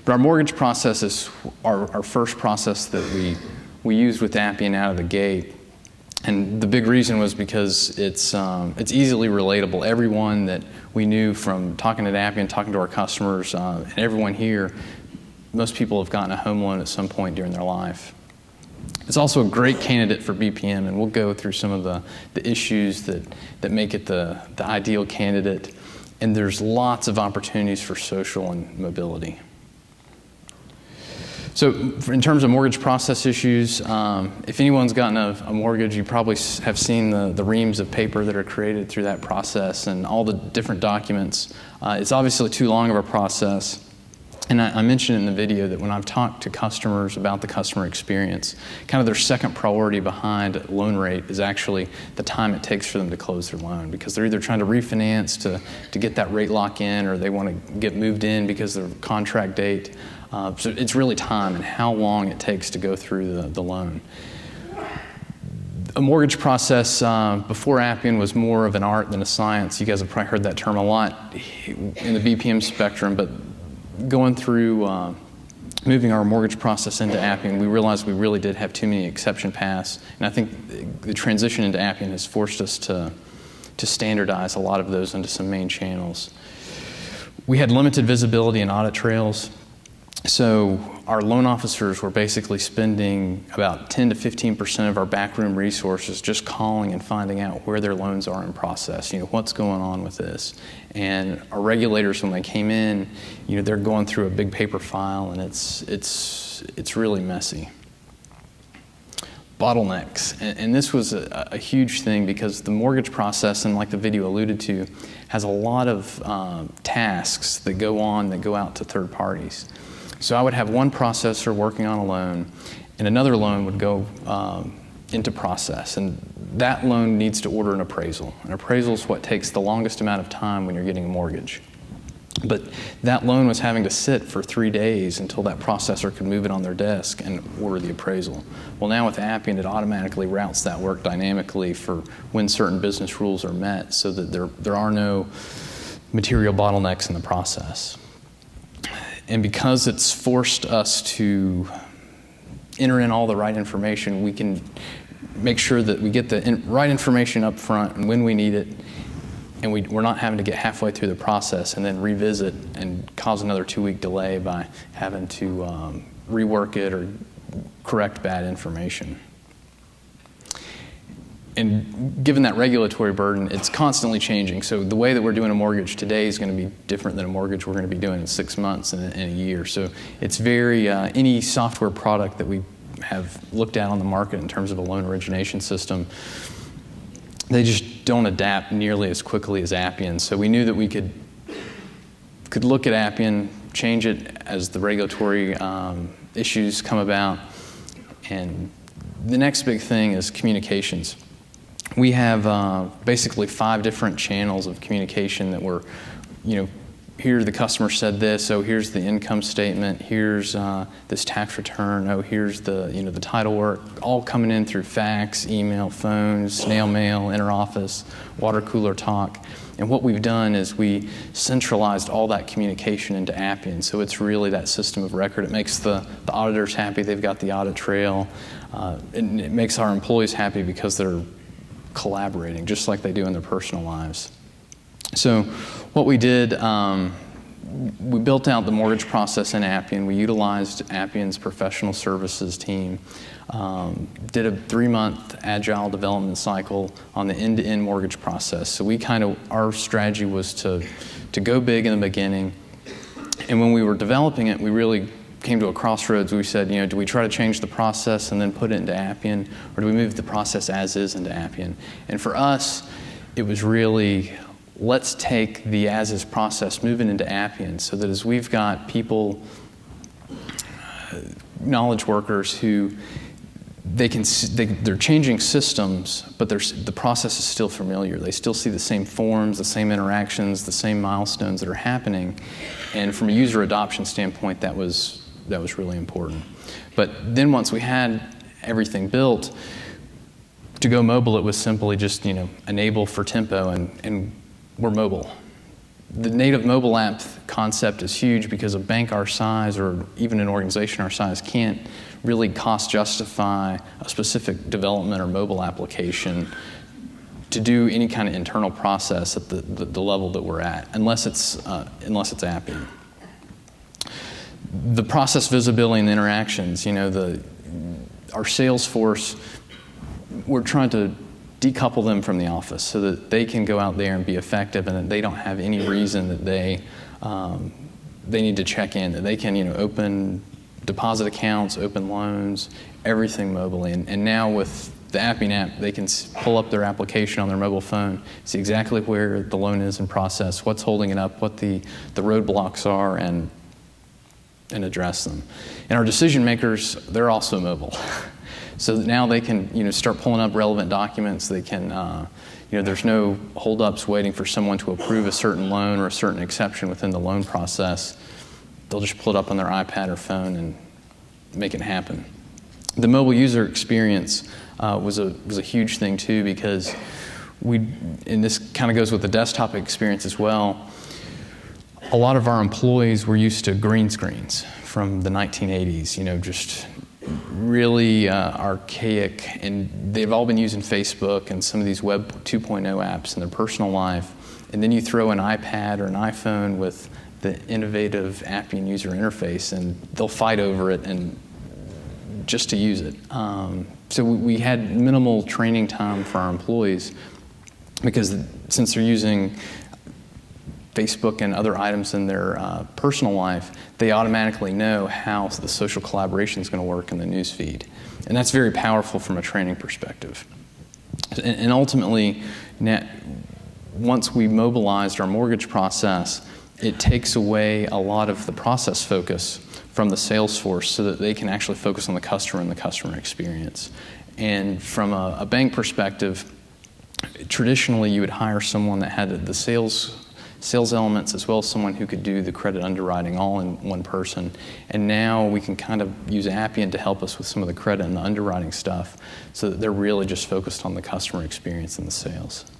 But our mortgage process is our first process that we used with Appian out of the gate. And the big reason was because it's easily relatable. Everyone that we knew from talking to Appian, talking to our customers, and everyone here, most people have gotten a home loan at some point during their life. It's also a great candidate for BPM, and we'll go through some of the issues that make it the ideal candidate. And there's lots of opportunities for social and mobility. So in terms of mortgage process issues, if anyone's gotten a mortgage, you probably have seen the reams of paper that are created through that process and all the different documents. It's obviously too long of a process. And I mentioned in the video that when I've talked to customers about the customer experience, kind of their second priority behind loan rate is actually the time it takes for them to close their loan, because they're either trying to refinance to get that rate lock in, or they want to get moved in because of their contract date. So it's really time and how long it takes to go through the loan. A mortgage process before Appian was more of an art than a science. You guys have probably heard that term a lot in the BPM spectrum, but going through moving our mortgage process into Appian, we realized we really did have too many exception paths. And I think the transition into Appian has forced us to standardize a lot of those into some main channels. We had limited visibility and audit trails. So our loan officers were basically spending about 10 to 15% of our backroom resources just calling and finding out where their loans are in process, what's going on with this. And our regulators, when they came in, they're going through a big paper file, and it's really messy. Bottlenecks, and this was a huge thing, because the mortgage process, and like the video alluded to, has a lot of tasks that go out to third parties. So I would have one processor working on a loan, and another loan would go into process, and that loan needs to order an appraisal. An appraisal is what takes the longest amount of time when you're getting a mortgage. But that loan was having to sit for 3 days until that processor could move it on their desk and order the appraisal. Well, now with Appian, it automatically routes that work dynamically for when certain business rules are met, so that there are no material bottlenecks in the process. And because it's forced us to enter in all the right information, we can make sure that we get the right information up front and when we need it, and we're not having to get halfway through the process and then revisit and cause another 2-week delay by having to rework it or correct bad information. And given that regulatory burden, it's constantly changing. So the way that we're doing a mortgage today is going to be different than a mortgage we're going to be doing in 6 months and in a year. So it's very, any software product that we have looked at on the market in terms of a loan origination system, they just don't adapt nearly as quickly as Appian. So we knew that we could look at Appian, change it as the regulatory issues come about. And the next big thing is communications. We have basically 5 different channels of communication that were, here the customer said this, so here's the income statement, here's this tax return, oh, here's the title work, all coming in through fax, email, phones, snail mail, interoffice, water cooler talk. And what we've done is we centralized all that communication into Appian, so it's really that system of record. It makes the auditors happy, they've got the audit trail, and it makes our employees happy because they're collaborating just like they do in their personal lives. So what we did, we built out the mortgage process in Appian. We utilized Appian's professional services team, did a 3-month agile development cycle on the end-to-end mortgage process. So our strategy was to go big in the beginning. And when we were developing it, we really came to a crossroads. We said, do we try to change the process and then put it into Appian, or do we move the process as is into Appian? And for us, it was really, let's take the as-is process, move it into Appian, so that as we've got people, knowledge workers who they're changing systems, but the process is still familiar. They still see the same forms, the same interactions, the same milestones that are happening. And from a user adoption standpoint, that was really important. But then once we had everything built, to go mobile, it was simply just enable for tempo, and we're mobile. The native mobile app concept is huge because a bank our size, or even an organization our size, can't really cost justify a specific development or mobile application to do any kind of internal process at the level that we're at, unless it's Appian. The process visibility and the interactions, our sales force, we're trying to decouple them from the office so that they can go out there and be effective, and that they don't have any reason that they need to check in, that they can open deposit accounts, open loans, everything mobilely. And now with the Appian app, they can pull up their application on their mobile phone, see exactly where the loan is in process, what's holding it up, what the roadblocks are, and address them. And our decision makers, they're also mobile. So now they can start pulling up relevant documents. They can, there's no holdups waiting for someone to approve a certain loan or a certain exception within the loan process. They'll just pull it up on their iPad or phone and make it happen. The mobile user experience was a huge thing too, because and this kind of goes with the desktop experience as well. A lot of our employees were used to green screens from the 1980s, just really archaic, and they've all been using Facebook and some of these Web 2.0 apps in their personal life. And then you throw an iPad or an iPhone with the innovative Appian user interface, and they'll fight over it and just to use it. So we had minimal training time for our employees, because since they're using Facebook and other items in their personal life, they automatically know how the social collaboration is going to work in the news feed. And that's very powerful from a training perspective. And ultimately, once we mobilized our mortgage process, it takes away a lot of the process focus from the sales force so that they can actually focus on the customer and the customer experience. And from a bank perspective, traditionally you would hire someone that had the sales elements as well as someone who could do the credit underwriting all in one person. And now we can kind of use Appian to help us with some of the credit and the underwriting stuff, so that they're really just focused on the customer experience and the sales.